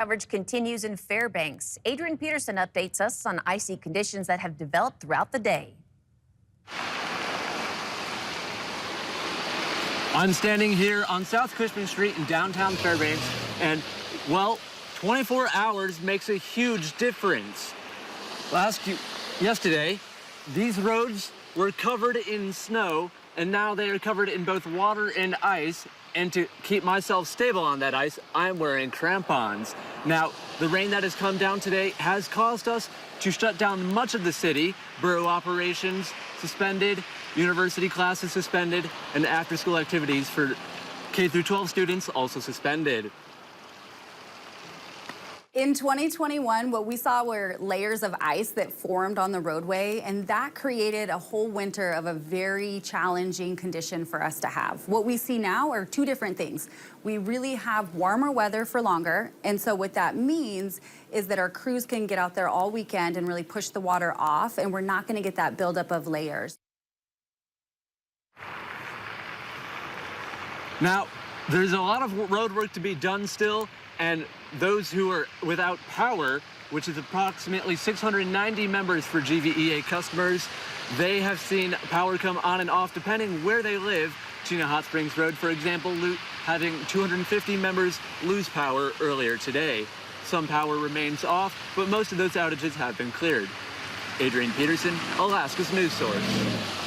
Coverage continues in Fairbanks. Adrian Peterson updates us on icy conditions that have developed throughout the day. I'm standing here on South Cushman Street in downtown Fairbanks, and, well, 24 hours makes a huge difference. Yesterday, these roads were covered in snow, and now they are covered in both water and ice. And to keep myself stable on that ice, I'm wearing crampons. Now, the rain that has come down today has caused us to shut down much of the city. Borough operations suspended, university classes suspended, and after-school activities for K-12 students also suspended. In 2021, what we saw were layers of ice that formed on the roadway, and that created a whole winter of a very challenging condition for us to have. What we see now are two different things. We really have warmer weather for longer, and so what that means is that our crews can get out there all weekend and really push the water off, and we're not going to get that buildup of layers. Now, there's a lot of road work to be done still, and those who are without power, which is approximately 690 members for GVEA customers, they have seen power come on and off depending where they live. Chena Hot Springs Road, for example, having 250 members lose power earlier today. Some power remains off, but most of those outages have been cleared. Adrian Peterson, Alaska's news source.